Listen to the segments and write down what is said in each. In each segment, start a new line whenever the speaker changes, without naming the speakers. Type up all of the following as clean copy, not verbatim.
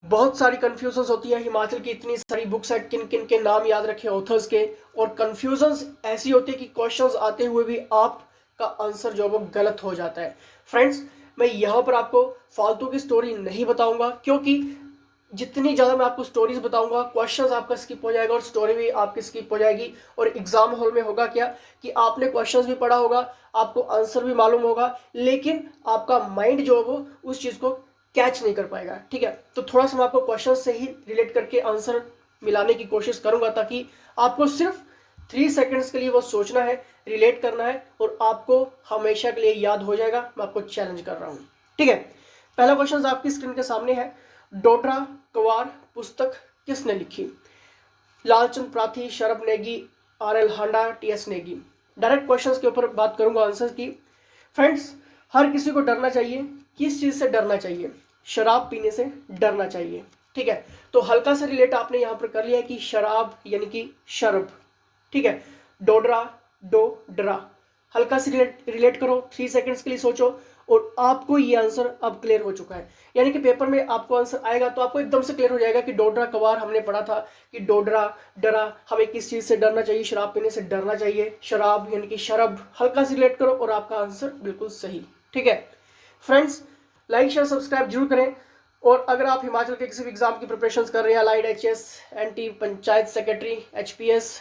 बहुत सारी कन्फ्यूजन्स होती है, हिमाचल की इतनी सारी बुक्स है, किन किन के नाम याद रखे ऑथर्स के, और कन्फ्यूजन्स ऐसी होती है कि क्वेश्चंस आते हुए भी आपका आंसर जो है वो गलत हो जाता है। फ्रेंड्स, मैं यहाँ पर आपको फालतू की स्टोरी नहीं बताऊंगा, क्योंकि जितनी ज़्यादा मैं आपको स्टोरीज बताऊंगा क्वेश्चंस आपका स्किप हो जाएगा और स्टोरी भी आपकी स्किप हो जाएगी। और एग्जाम हॉल में होगा क्या कि आपने क्वेश्चंस भी पढ़ा होगा, आपको आंसर भी मालूम होगा, लेकिन आपका माइंड जो है वो उस चीज़ को कैच नहीं कर पाएगा। ठीक है, तो थोड़ा सा मैं आपको क्वेश्चन से ही रिलेट करके आंसर मिलाने की कोशिश करूंगा, ताकि आपको सिर्फ 3 सेकंड्स के लिए वो सोचना है, रिलेट करना है, और आपको हमेशा के लिए याद हो जाएगा। मैं आपको चैलेंज कर रहा हूं। ठीक है, पहला क्वेश्चन आपकी स्क्रीन के सामने है। डोडरा क्वार पुस्तक किसने लिखी? लालचंद प्राथी, शरभ नेगी, आर.एल. हांडा, टी.एस. नेगी। डायरेक्ट क्वेश्चंस के ऊपर बात करूंगा आंसर की। फ्रेंड्स, हर किसी को डरना चाहिए। किस चीज से डरना चाहिए? शराब पीने से डरना चाहिए। ठीक है, तो हल्का सा रिलेट आपने यहां पर कर लिया कि शराब यानी कि शरब। ठीक है, डोडरा, डरा, हल्का से रिलेट करो, 3 सेकंड्स के लिए सोचो, और आपको ये आंसर अब क्लियर हो चुका है। यानी कि पेपर में आपको आंसर आएगा तो आपको एकदम से क्लियर हो जाएगा कि डोडरा कवार हमने पढ़ा था कि डोडरा डरा, हमें किस चीज से डरना चाहिए? शराब पीने से डरना चाहिए। शराब यानी कि शरब, हल्का से रिलेट करो और आपका आंसर बिल्कुल सही। ठीक है फ्रेंड्स, लाइक शेयर सब्सक्राइब जरूर करें। और अगर आप हिमाचल के किसी भी एग्जाम की प्रिपरेशन कर रहे हैं, allied HS, NT panchayat secretary, HPS,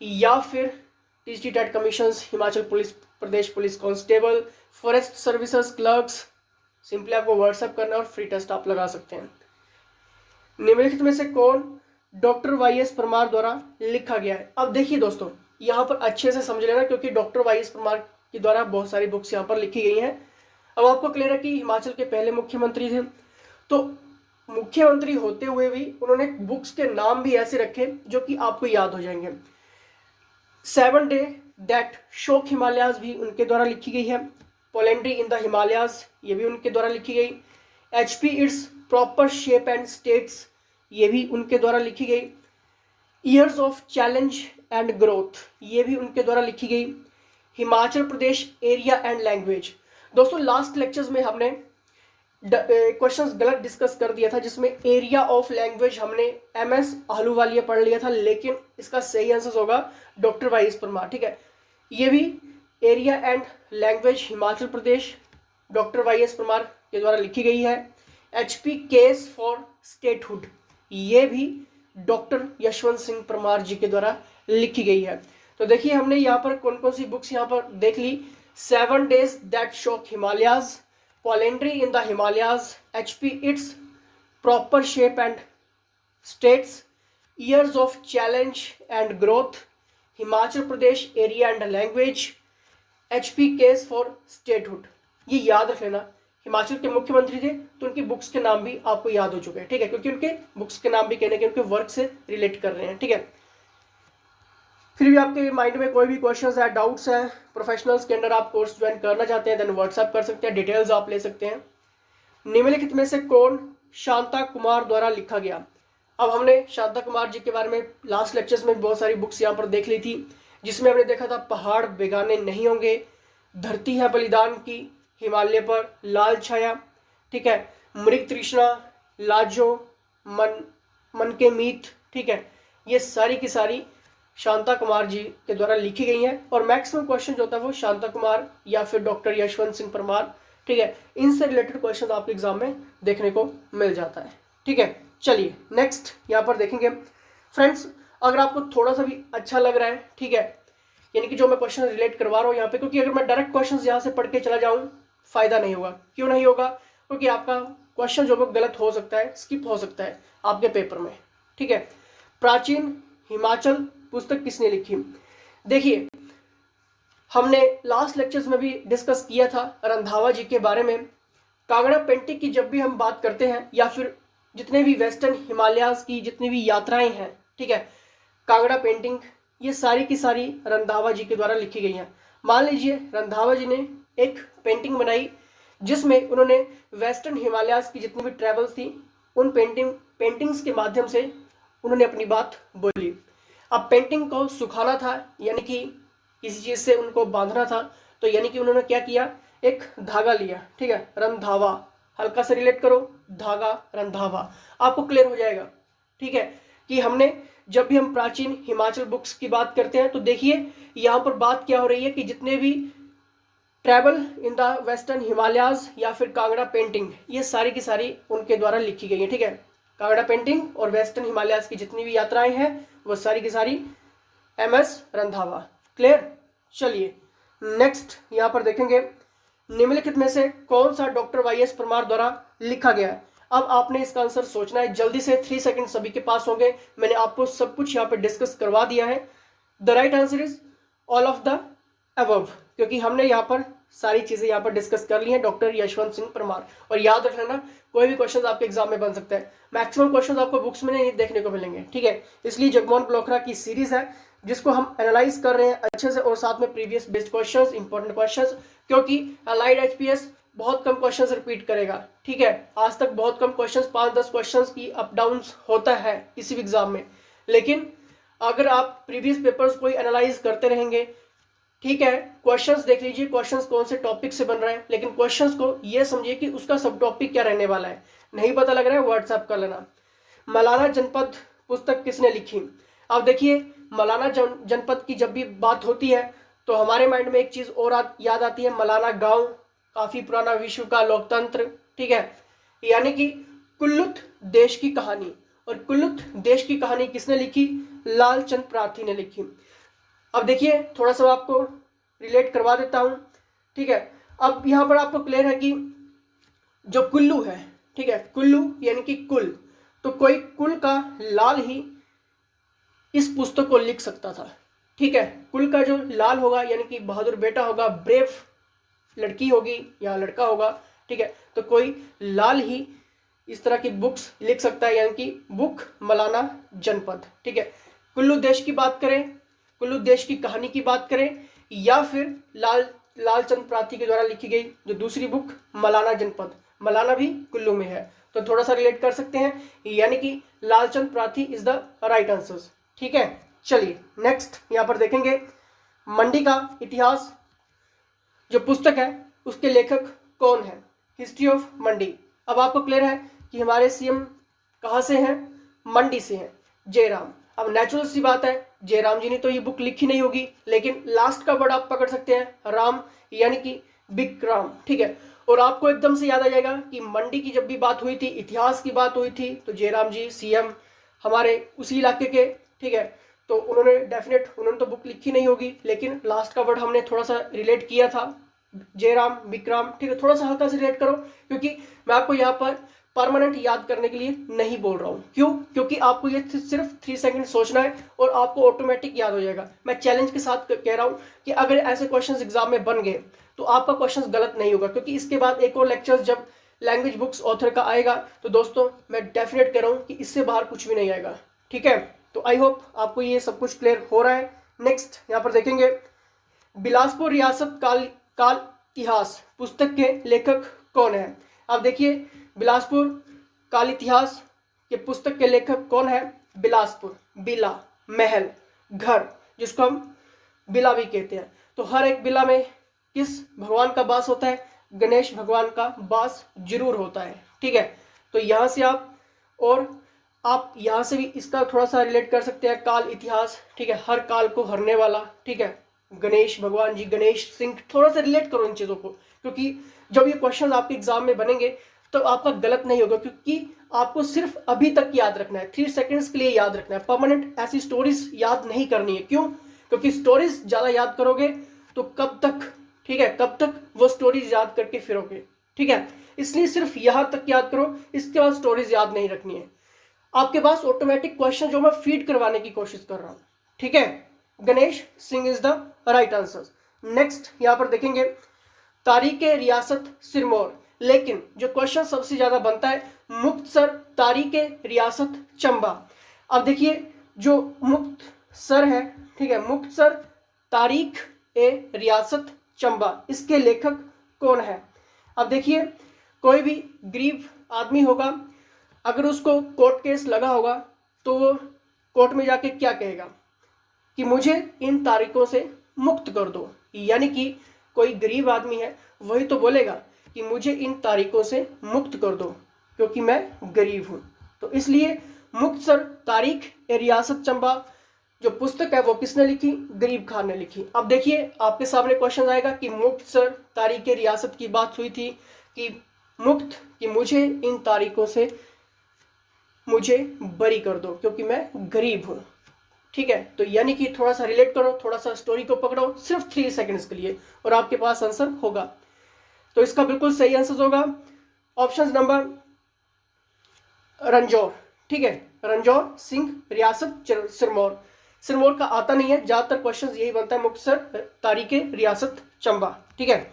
या फिर TGT TET commission, Himachal police, Pradesh police constable, forest services clerks, simply आपको व्हाट्सएप करना और फ्री टेस्ट आप लगा सकते हैं। निम्नलिखित में से कौन डॉक्टर वाई.एस. परमार द्वारा लिखा गया है? अब देखिए दोस्तों, यहाँ पर अच्छे से समझ लेना, क्योंकि डॉक्टर वाई.एस. परमार के द्वारा बहुत सारी बुक्स यहाँ पर लिखी गई हैं। अब आपको क्लियर है कि हिमाचल के पहले मुख्यमंत्री थे, तो मुख्यमंत्री होते हुए भी उन्होंने बुक्स के नाम भी ऐसे रखे जो कि आपको याद हो जाएंगे। 7 डे दैट शोक हिमालयाज भी उनके द्वारा लिखी गई है। पोलेंड्री इन द हिमालयाज, ये भी उनके द्वारा लिखी गई। HP its proper shape and states, ये भी उनके द्वारा लिखी गई। Years of challenge and growth, ये भी उनके द्वारा लिखी गई। Himachal Pradesh area and language, दोस्तों लास्ट लेक्चर्स में हमने क्वेश्चंस गलत डिस्कस कर दिया था, जिसमें एरिया ऑफ लैंग्वेज हमने एमएस आहलूवालिया पढ़ लिया था, लेकिन इसका सही आंसर होगा डॉक्टर वाई.एस. परमार। ठीक है, ये भी area and language Himachal Pradesh doctor Y S. Parmar के द्वारा लिखी गई है। एचपी केस फॉर स्टेटहुड, ये भी डॉक्टर यशवंत सिंह परमार जी के द्वारा लिखी गई है। तो देखिए हमने यहाँ पर कौन कौन सी बुक्स यहाँ पर देख ली। 7 days that shook Himalayas, polyandry in the Himalayas, HP its proper shape and states, years of challenge and growth, Himachal Pradesh area and language, HP case for statehood. ये याद रख लेना, हिमाचल के मुख्यमंत्री थे तो उनकी बुक्स के नाम भी आपको याद हो चुके हैं। ठीक है, क्योंकि उनके बुक्स के नाम भी कहने के उनके वर्क से रिलेट कर रहे हैं। ठीक है, फिर भी आपके माइंड में कोई भी क्वेश्चंस है, डाउट्स हैं, प्रोफेशनल्स के अंडर आप कोर्स ज्वाइन करना चाहते हैं, देन व्हाट्सएप कर सकते हैं, डिटेल्स आप ले सकते हैं। निम्नलिखित में से कौन शांता कुमार द्वारा लिखा गया? अब हमने शांता कुमार जी के बारे में लास्ट लेक्चर्स में बहुत सारी बुक्स यहाँ पर देख ली थी, जिसमें हमने देखा था पहाड़ बेगाने नहीं होंगे, धरती है बलिदान की, हिमालय पर लाल छाया, ठीक है, मृग तृष्णा, लाजो, मन के मीत। ठीक है, ये सारी की सारी शांता कुमार जी के द्वारा लिखी गई हैं, और मैक्सिमम क्वेश्चन जो होता है वो शांता कुमार या फिर डॉक्टर यशवंत सिंह परमार, ठीक है, इनसे रिलेटेड क्वेश्चन आपके एग्जाम में देखने को मिल जाता है। ठीक है, चलिए नेक्स्ट यहाँ पर देखेंगे। फ्रेंड्स, अगर आपको थोड़ा सा भी अच्छा लग रहा है, ठीक है, यानी कि जो मैं क्वेश्चन रिलेट करवा रहा हूँ यहाँ पे, क्योंकि अगर मैं डायरेक्ट क्वेश्चन यहाँ से पढ़ के चला जाऊँ फायदा नहीं होगा। क्यों नहीं होगा? क्योंकि आपका क्वेश्चन जो गलत हो सकता है, स्किप हो सकता है आपके पेपर में। ठीक है, प्राचीन हिमाचल पुस्तक किसने लिखी? देखिए हमने लास्ट लेक्चर्स में भी डिस्कस किया था रंधावा जी के बारे में। कांगड़ा पेंटिंग की जब भी हम बात करते हैं, या फिर जितने भी वेस्टर्न हिमालयाज की जितनी भी यात्राएं हैं, ठीक है, कांगड़ा पेंटिंग, ये सारी की सारी रंधावा जी के द्वारा लिखी गई हैं। मान लीजिए रंधावा जी ने एक पेंटिंग बनाई जिसमें उन्होंने वेस्टर्न हिमालयाज की जितनी भी ट्रेवल्स थी उन पेंटिंग्स के माध्यम से उन्होंने अपनी बात बोली। अब पेंटिंग को सुखाना था, यानी कि किसी चीज़ से उनको बांधना था, तो यानी कि उन्होंने क्या किया, एक धागा लिया, ठीक है, रंधावा, हल्का से रिलेट करो, धागा रंधावा, आपको क्लियर हो जाएगा। ठीक है, कि हमने जब भी हम प्राचीन हिमाचल बुक्स की बात करते हैं तो देखिए यहाँ पर बात क्या हो रही है कि जितने भी travel in the western Himalayas या फिर कांगड़ा पेंटिंग, ये सारी की सारी उनके द्वारा लिखी गई है। ठीक है, कांगड़ा पेंटिंग और वेस्टर्न हिमालयाज की जितनी भी यात्राएं हैं वो सारी की सारी MS रंधावा। क्लियर। चलिए नेक्स्ट यहाँ पर देखेंगे, निम्नलिखित में से कौन सा डॉक्टर YS परमार द्वारा लिखा गया है। अब आपने इसका आंसर सोचना है, जल्दी से 3 सेकंड सभी के पास होंगे। मैंने आपको सब कुछ यहाँ पे डिस्कस करवा दिया है। The right answer is all of the above, क्योंकि हमने यहाँ पर सारी चीजें यहाँ पर डिस्कस कर ली हैं, डॉक्टर यशवंत सिंह परमार। और याद रख लेना, कोई भी क्वेश्चन आपके एग्जाम में बन सकता है, मैक्सिमम क्वेश्चन आपको बुक्स में नहीं देखने को मिलेंगे। ठीक है, इसलिए जगमोहन बलोखरा की सीरीज है जिसको हम एनालाइज कर रहे हैं अच्छे से, और साथ में previous based questions, important questions, क्योंकि अलाइड HPS बहुत कम क्वेश्चंस रिपीट करेगा। ठीक है, आज तक बहुत कम क्वेश्चंस, 5-10 क्वेश्चंस की अप डाउन होता है किसी भी एग्जाम में, लेकिन अगर आप प्रीवियस पेपर्स को एनालाइज करते रहेंगे, ठीक है, क्वेश्चंस देख लीजिए, क्वेश्चंस कौन से टॉपिक से बन रहे हैं, लेकिन क्वेश्चंस को ये समझिए कि उसका सब टॉपिक क्या रहने वाला है। नहीं पता लग रहा है, व्हाट्सएप कर लेना। मलाना जनपद पुस्तक किसने लिखी। अब देखिए, मलाना जनपद की जब भी बात होती है तो हमारे माइंड में एक चीज और याद आती है, मलाना गांव, काफी पुराना विश्व का लोकतंत्र। ठीक है, यानी कि कुल्लुत देश की कहानी, और कुल्लुत देश की कहानी किसने लिखी, लालचंद प्रार्थी ने लिखी। अब देखिए थोड़ा सा आपको रिलेट करवा देता हूं। ठीक है, अब यहां पर आपको क्लियर है कि जो कुल्लू है, ठीक है, कुल्लू यानी कि कुल, तो कोई कुल का लाल ही इस पुस्तक को लिख सकता था। ठीक है, कुल का जो लाल होगा यानी कि बहादुर बेटा होगा, ब्रेव लड़की होगी या लड़का होगा। ठीक है, तो कोई लाल ही इस तरह की बुक्स लिख सकता है, यानी कि बुक मलाना जनपद। ठीक है, कुल्लू देश की बात करें, कुल्लू देश की कहानी की बात करें, या फिर लालचंद प्रार्थी के द्वारा लिखी गई जो दूसरी बुक मलाना जनपद, मलाना भी कुल्लू में है, तो थोड़ा सा रिलेट कर सकते हैं, यानी कि Lalchand Prarthi is the right answer. ठीक है, चलिए नेक्स्ट यहाँ पर देखेंगे, मंडी का इतिहास जो पुस्तक है उसके लेखक कौन है, हिस्ट्री ऑफ मंडी। अब आपको क्लियर है कि हमारे CM कहाँ से हैं, मंडी से हैं, जयराम। अब नेचुरल सी बात है, जयराम जी ने तो ये बुक लिखी नहीं होगी, लेकिन लास्ट का वर्ड आप पकड़ सकते हैं, राम, यानी कि विक्रम। ठीक है, और आपको एकदम से याद आ जाएगा कि मंडी की जब भी बात हुई थी, इतिहास की बात हुई थी, तो जयराम जी CM हमारे उसी इलाके के। ठीक है, तो उन्होंने तो बुक लिखी नहीं होगी, लेकिन लास्ट का वर्ड हमने थोड़ा सा रिलेट किया था, जयराम विक्रम। ठीक है, थोड़ा सा हल्का से रिलेट करो, क्योंकि मैं आपको यहाँ पर परमानेंट याद करने के लिए नहीं बोल रहा हूँ। क्यों? क्योंकि आपको ये सिर्फ 3 सेकंड सोचना है और आपको ऑटोमेटिक याद हो जाएगा। मैं चैलेंज के साथ कह रहा हूँ कि अगर ऐसे क्वेश्चंस एग्जाम में बन गए तो आपका क्वेश्चंस गलत नहीं होगा, क्योंकि इसके बाद एक और लेक्चर्स जब लैंग्वेज बुक्स ऑथर का आएगा तो दोस्तों मैं डेफिनेट कह रहा हूँ कि इससे बाहर कुछ भी नहीं आएगा। ठीक है, तो आई होप आपको ये सब कुछ क्लियर हो रहा है। नेक्स्ट यहाँ पर देखेंगे, बिलासपुर रियासत काल इतिहास पुस्तक के लेखक कौन है। अब देखिए, बिलासपुर काल इतिहास के पुस्तक के लेखक कौन है, बिलासपुर, बिला महल, घर, जिसको हम बिला भी कहते हैं। तो हर एक बिला में किस भगवान का वास होता है, गणेश भगवान का वास जरूर होता है। ठीक है, तो यहाँ से आप यहाँ से भी इसका थोड़ा सा रिलेट कर सकते हैं, काल इतिहास। ठीक है, हर काल को हरने वाला। ठीक है, गणेश भगवान जी, गणेश सिंह, थोड़ा सा रिलेट करो इन चीज़ों को, क्योंकि जब ये क्वेश्चन आपके एग्जाम में बनेंगे तो आपका गलत नहीं होगा, क्योंकि आपको सिर्फ अभी तक याद रखना है, 3 सेकंड्स के लिए याद रखना है। परमानेंट ऐसी स्टोरीज याद नहीं करनी है। क्यों? क्योंकि स्टोरीज ज़्यादा याद करोगे तो कब तक, ठीक है, कब तक वो स्टोरीज याद करके फिरोगे। ठीक है, इसलिए सिर्फ यहाँ तक याद करो, इसके बाद स्टोरीज याद नहीं रखनी है। आपके पास ऑटोमेटिक क्वेश्चन जो मैं फीड करवाने की कोशिश कर रहा हूँ। ठीक है, Ganesh Singh is the right answer. Next यहाँ पर देखेंगे, तारीख रियासत सिरमौर, लेकिन जो क्वेश्चन सबसे ज्यादा बनता है, मुक्तसर तारीख रियासत चंबा। अब देखिए, जो मुक्तसर है, ठीक है, मुक्तसर तारीख रियासत चंबा, इसके लेखक कौन है। अब देखिए, कोई भी गरीब आदमी होगा, अगर उसको कोर्ट केस लगा होगा तो वो कोर्ट में जाके क्या कहेगा कि मुझे इन तारीखों से मुक्त कर दो। यानी कि कोई गरीब आदमी है वही तो बोलेगा कि मुझे इन तारीखों से मुक्त कर दो क्योंकि मैं गरीब हूँ। तो इसलिए मुक्तसर तारीख ए रियासत चंबा जो पुस्तक है वो किसने लिखी? गरीब खान ने लिखी। अब देखिए आपके सामने क्वेश्चन आएगा कि मुक्तसर तारीख ए रियासत की बात हुई थी कि मुक्त कि मुझे इन तारीखों से मुझे बरी कर दो क्योंकि मैं गरीब हूँ। ठीक है, तो यानी कि थोड़ा सा रिलेट करो, थोड़ा सा स्टोरी को पकड़ो सिर्फ 3 सेकंड्स के लिए और आपके पास आंसर होगा। तो इसका बिल्कुल सही आंसर होगा ऑप्शन नंबर रंजौर। ठीक है, रंजौर सिंह रियासत सिरमौर। सिरमौर का आता नहीं है, ज्यादातर क्वेश्चन यही बनता है मुक्तसर तारीख रियासत चंबा। ठीक है,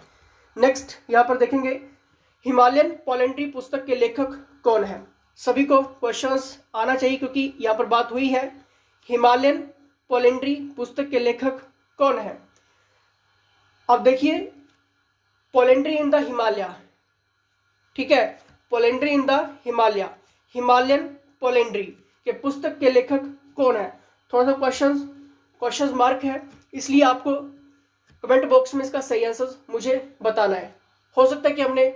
नेक्स्ट यहां पर देखेंगे हिमालयन पोलेंट्री पुस्तक के लेखक कौन है? सभी को क्वेश्चंस आना चाहिए क्योंकि यहां पर बात हुई है हिमालयन पोलेंट्री पुस्तक के लेखक कौन है। अब देखिए पोलेंट्री इन द हिमालय, ठीक है, पोलेंट्री इन द हिमालय, हिमालयन पोलेंट्री के पुस्तक के लेखक कौन है? थोड़ा सा क्वेश्चन मार्क है, इसलिए आपको कमेंट बॉक्स में इसका सही आंसर मुझे बताना है। हो सकता है कि हमने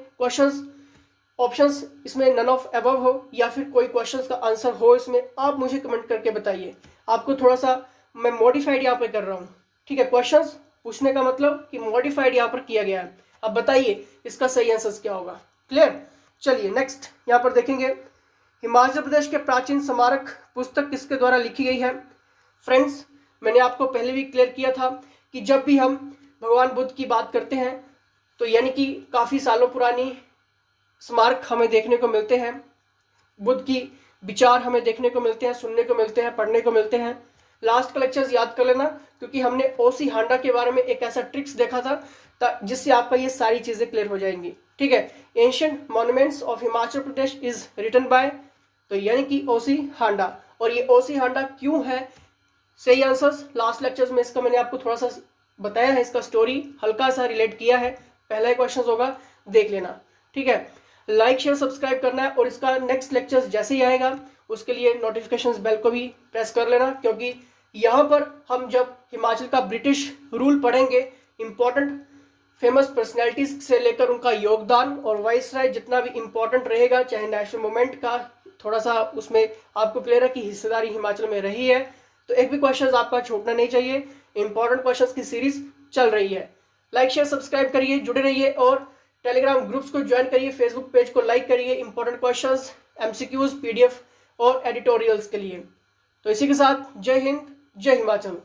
ऑप्शंस इसमें नन ऑफ अबव हो या फिर कोई क्वेश्चंस का आंसर हो इसमें, आप मुझे कमेंट करके बताइए। आपको थोड़ा सा मैं मॉडिफाइड यहाँ पे कर रहा हूँ। ठीक है, क्वेश्चंस पूछने का मतलब कि मॉडिफाइड यहाँ पर किया गया है। अब बताइए इसका सही आंसर क्या होगा। क्लियर? चलिए नेक्स्ट यहाँ पर देखेंगे हिमाचल प्रदेश के प्राचीन स्मारक पुस्तक किसके द्वारा लिखी गई है? फ्रेंड्स मैंने आपको पहले भी क्लियर किया था कि जब भी हम भगवान बुद्ध की बात करते हैं तो यानी कि काफ़ी सालों पुरानी स्मारक हमें देखने को मिलते हैं, बुद्ध की विचार हमें देखने को मिलते हैं, सुनने को मिलते हैं, पढ़ने को मिलते हैं। लास्ट का लेक्चर्स याद कर लेना क्योंकि हमने ओसी हांडा के बारे में एक ऐसा ट्रिक्स देखा था जिससे आपका ये सारी चीज़ें क्लियर हो जाएंगी। ठीक है, ancient monuments of Himachal Pradesh is written by, तो यानी कि ओसी हांडा। और ये ओसी हांडा क्यों है? सही आंसर्स लास्ट लेक्चर्स में इसका मैंने आपको थोड़ा सा बताया है, इसका स्टोरी हल्का सा रिलेट किया है। पहला ही क्वेश्चन होगा, देख लेना। ठीक है, लाइक शेयर सब्सक्राइब करना है और इसका नेक्स्ट लेक्चर्स जैसे ही आएगा उसके लिए नोटिफिकेशंस बेल को भी प्रेस कर लेना क्योंकि यहाँ पर हम जब हिमाचल का ब्रिटिश रूल पढ़ेंगे, इंपॉर्टेंट फेमस पर्सनैलिटीज से लेकर उनका योगदान और वाइसराय जितना भी इंपॉर्टेंट रहेगा, चाहे नेशनल मूवमेंट का थोड़ा सा उसमें आपको क्लियर है कि हिस्सेदारी हिमाचल में रही है, तो एक भी क्वेश्चन आपका छूटना नहीं चाहिए। इंपॉर्टेंट क्वेश्चंस की सीरीज चल रही है। लाइक शेयर सब्सक्राइब करिए, जुड़े रहिए और टेलीग्राम ग्रुप्स को ज्वाइन करिए, फेसबुक पेज को लाइक करिए इंपॉर्टेंट क्वेश्चंस, एमसीक्यूज, पीडीएफ और एडिटोरियल्स के लिए। तो इसी के साथ जय हिंद, जय हिमाचल।